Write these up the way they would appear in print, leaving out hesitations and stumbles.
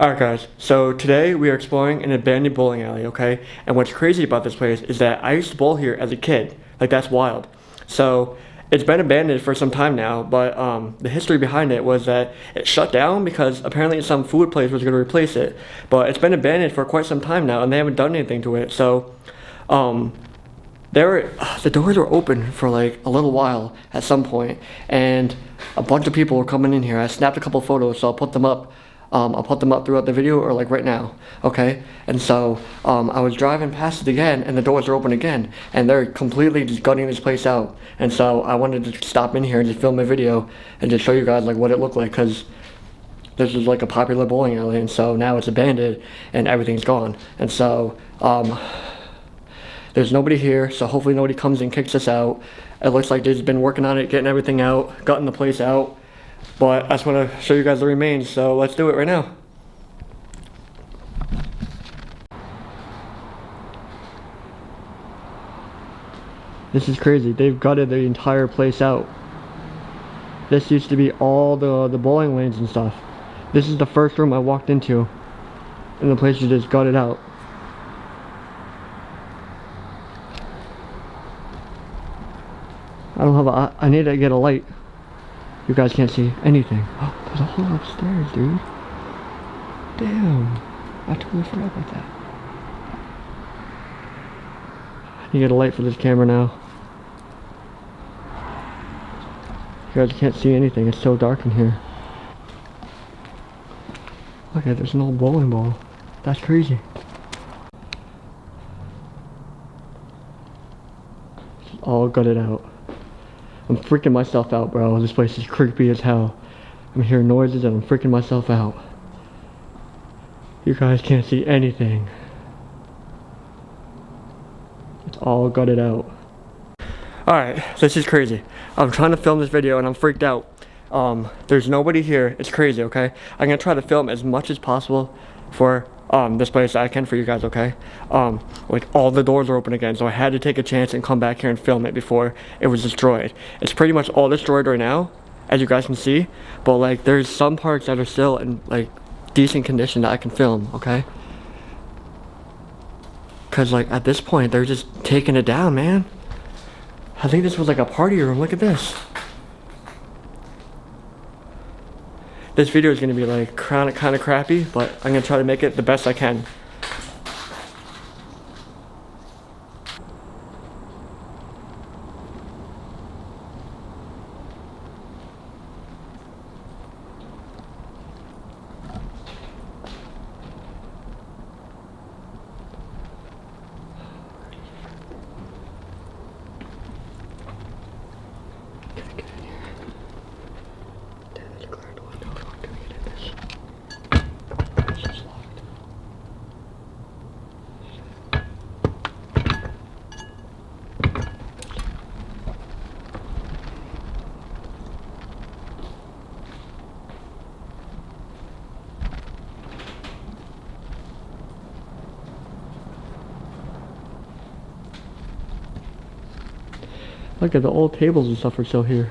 Alright guys, so today we are exploring an abandoned bowling alley, okay? And what's crazy about this place is that I used to bowl here as a kid. Like, that's wild. So, it's been abandoned for some time now, but the history behind it was that it shut down because apparently some food place was going to replace it. But it's been abandoned for quite some time now and they haven't done anything to it. So, um, the doors were open for like a little while at some point, and a bunch of people were coming in here. I snapped a couple photos, so I'll put them up. I'll put them up throughout the video or like right now, okay? And so I was driving past it again, and the doors are open again, and they're completely just gutting this place out. And so I wanted to stop in here and just film a video and just show you guys like what it looked like, because this is like a popular bowling alley, and so now it's abandoned and everything's gone. And so there's nobody here, so hopefully nobody comes and kicks us out. It looks like they've been working on it, getting everything out, gutting the place out. But I just want to show you guys the remains, so let's do it right now. This is crazy. They've gutted the entire place out. This used to be all the bowling lanes and stuff. This is the first room I walked into, and the place is just gutted out. I don't have a, I need to get a light. You guys can't see anything. Oh, there's a hole upstairs, dude. Damn. I totally forgot about that. I need to get a light for this camera now. You guys can't see anything. It's so dark in here. Okay, there's an old bowling ball. That's crazy. It's all gutted out. I'm freaking myself out, bro. This place is creepy as hell. I'm hearing noises and I'm freaking myself out. You guys can't see anything. It's all gutted out. Alright, this is crazy. I'm trying to film this video and I'm freaked out. There's nobody here. It's crazy, okay? I'm gonna try to film as much as possible for this place I can for you guys, okay? Like, all the doors are open again, so I had to take a chance and come back here and film it before it was destroyed. It's pretty much all destroyed right now, as you guys can see, but like there's some parts that are still in like decent condition that I can film, okay? Cause like at this point they're just taking it down, man. I think this was like a party room. Look at this. This video is gonna be like kind of crappy, but I'm gonna try to make it the best I can. Look at the old tables and stuff are still here.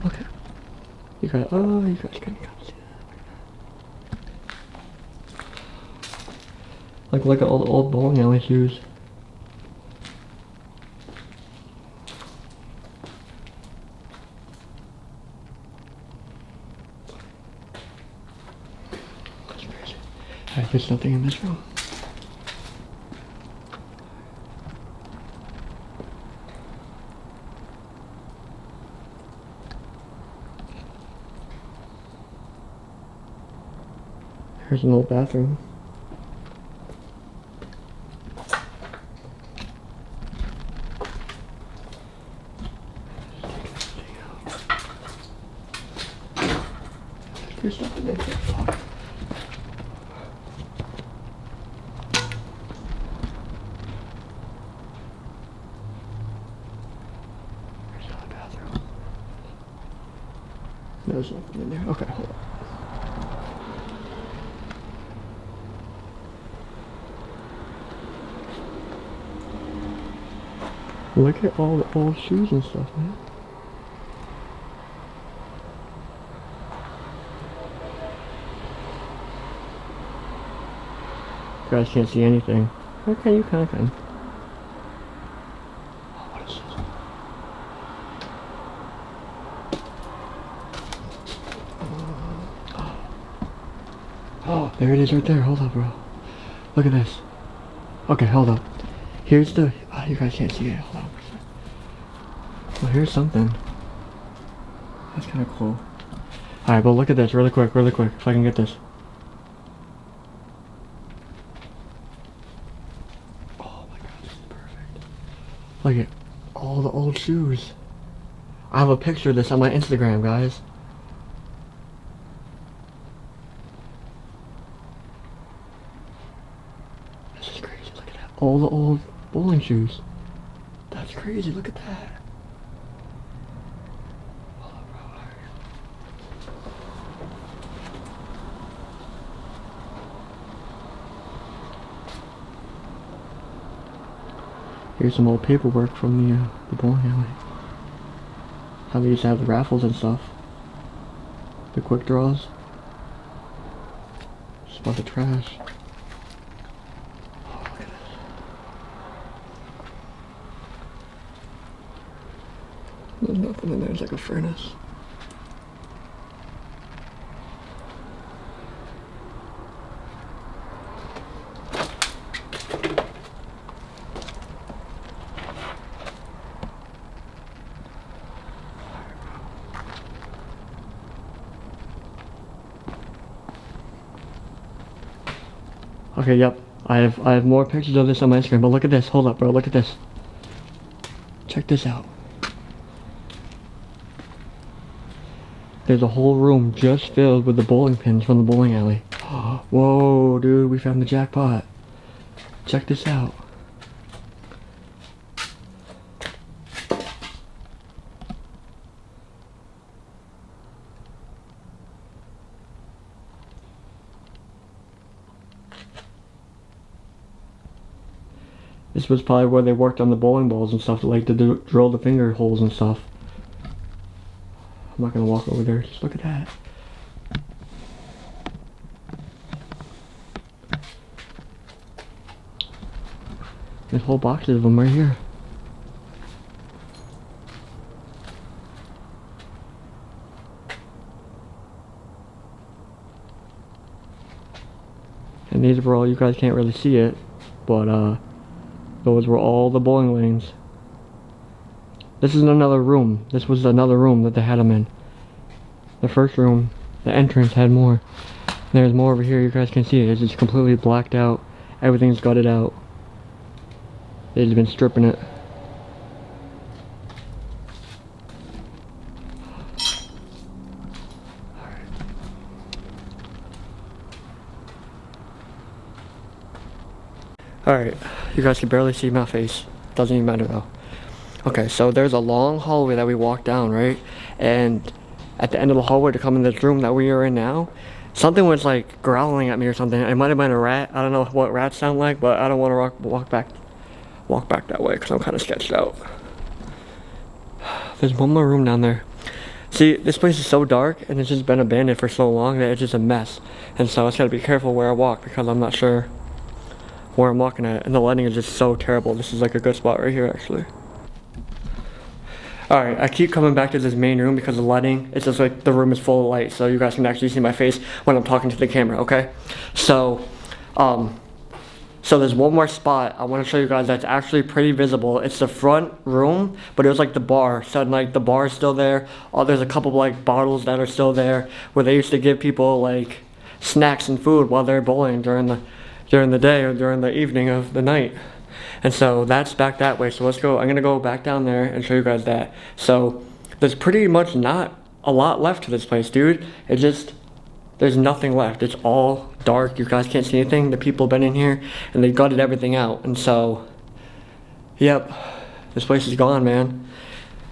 Look at, you guys, oh, you guys can't see that. Like, look at all the old bowling alley shoes. That's crazy. Alright, there's nothing in this room. Here's an old bathroom. There's nothing in here. Fuck. There's another bathroom. There's nothing in there. Okay, hold on. Look at all the old shoes and stuff, man. guys can't see anything. Okay, you kinda can. What is this? Oh, there it is right there. Hold up, bro. Look at this. Okay, hold up. Here's the... Oh, you guys can't see it. Hold on. Well, here's something. That's kind of cool. Alright, but look at this really quick, if I can get this. Oh my god, this is perfect. Look at all the old shoes. I have a picture of this on my Instagram, guys. This is crazy, look at that. All the old bowling shoes. That's crazy, look at that. Here's some old paperwork from the bowling alley. How they used to have the raffles and stuff. The quick draws. Just a bunch of trash. Oh, look at this. There's nothing in there, it's like a furnace. Okay, yep. I have more pictures of this on my Instagram, but look at this. Hold up, bro. Look at this. Check this out. There's a whole room just filled with the bowling pins from the bowling alley. Whoa, dude, we found the jackpot. Check this out. This was probably where they worked on the bowling balls and stuff, like to drill the finger holes and stuff. I'm not gonna walk over there, just look at that. There's whole boxes of them right here. And these were all, you guys can't really see it, but those were all the bowling lanes. This is another room. This was another room that they had them in. The first room, the entrance had more. There's more over here, you guys can see it. It's just completely blacked out. Everything's gutted out. They've been stripping it. Alright, you guys can barely see my face. Doesn't even matter though. Okay, so there's a long hallway that we walked down, right? And at the end of the hallway to come in this room that we are in now, something was like growling at me or something. It might have been a rat. I don't know what rats sound like, but I don't want to walk back that way because I'm kind of sketched out. There's one more room down there. See, this place is so dark and it's just been abandoned for so long that it's just a mess. And so I just gotta be careful where I walk because I'm not sure where I'm walking at, and the lighting is just so terrible. This is like a good spot right here actually. Alright, I keep coming back to this main room because the lighting, it's just like the room is full of light so you guys can actually see my face when I'm talking to the camera, okay? So there's one more spot I want to show you guys that's actually pretty visible. It's the front room, but it was like the bar. So like the bar is still there. Oh, there's a couple of like bottles that are still there where they used to give people like snacks and food while they're bowling during the day or during the evening of the night. And so that's back that way. So let's go. I'm gonna go back down there and show you guys that. So there's pretty much not a lot left to this place, dude. It just, there's nothing left. It's all dark. You guys can't see anything. The people have been in here and they gutted everything out. And so, yep, this place is gone, man.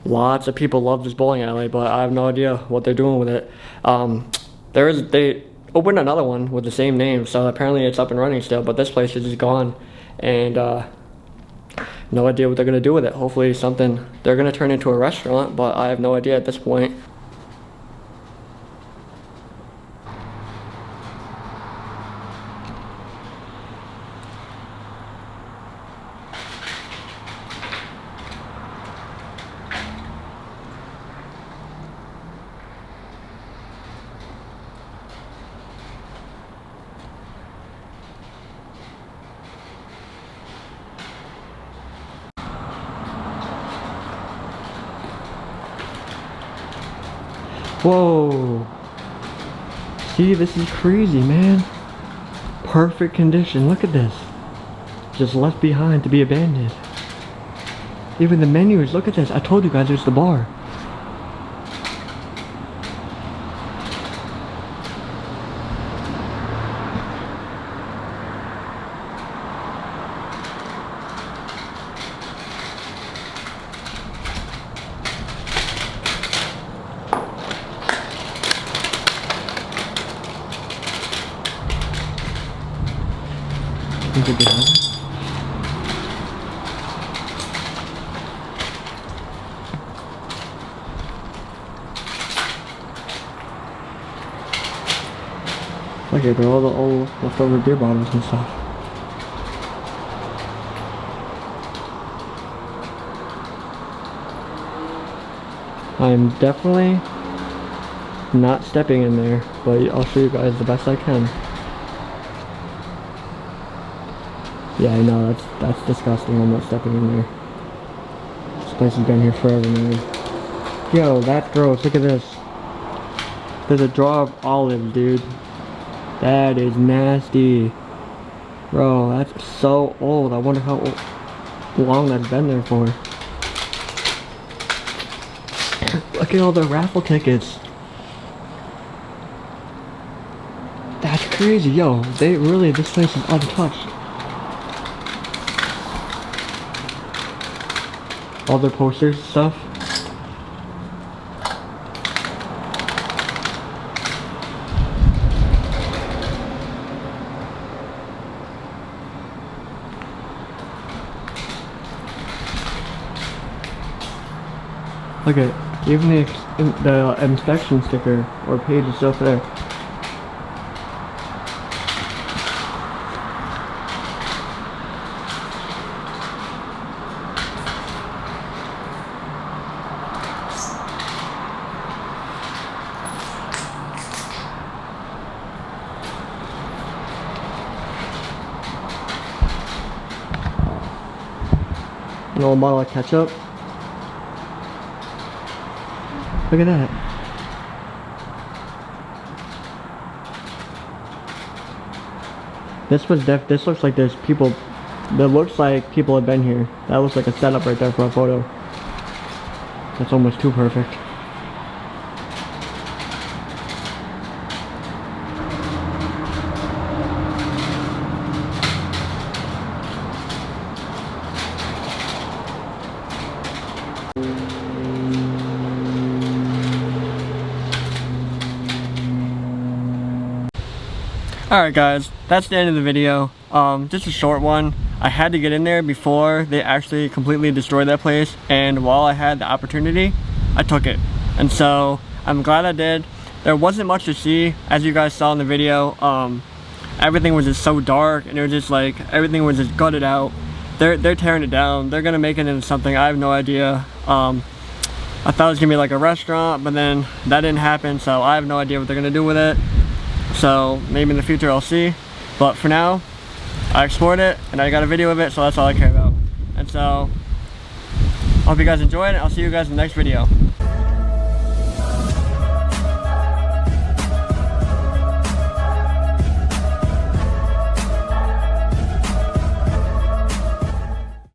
Lots of people love this bowling alley, but I have no idea what they're doing with it. They opened another one with the same name, so apparently it's up and running still, but this place is just gone. And no idea what they're gonna do with it. Hopefully something, they're gonna turn into a restaurant, but I have no idea at this point. Whoa. See, this is crazy, man. Perfect condition. Look at this. Just left behind to be abandoned. Even the menus, look at this. I told you guys there's the bar. Think it behind it? Look at all the old leftover beer bottles and stuff. I'm definitely not stepping in there, but I'll show you guys the best I can. Yeah, I know, that's disgusting. I'm not stepping in there. This place has been here forever, man. Yo, that's gross. Look at this. There's a jar of olives, dude. That is nasty. Bro, that's so old. I wonder how long that's been there for. Look at all the raffle tickets. That's crazy. Yo, this place is untouched. All their posters and stuff. Look at even the inspection sticker or page is still there. An old bottle of ketchup. Look at that. This looks like there's people. That looks like people have been here. That looks like a setup right there for a photo. That's almost too perfect. Alright guys, that's the end of the video. Just a short one. I had to get in there before they actually completely destroyed that place, and while I had the opportunity, I took it. And so, I'm glad I did. There wasn't much to see, as you guys saw in the video. Everything was just so dark, and it was just like, everything was just gutted out. They're tearing it down. They're gonna make it into something, I have no idea. I thought it was gonna be like a restaurant, but then that didn't happen, so I have no idea what they're gonna do with it. So maybe in the future I'll see, but for now I explored it and I got a video of it, so that's all I care about. And so I hope you guys enjoyed it. I'll see you guys in the next video.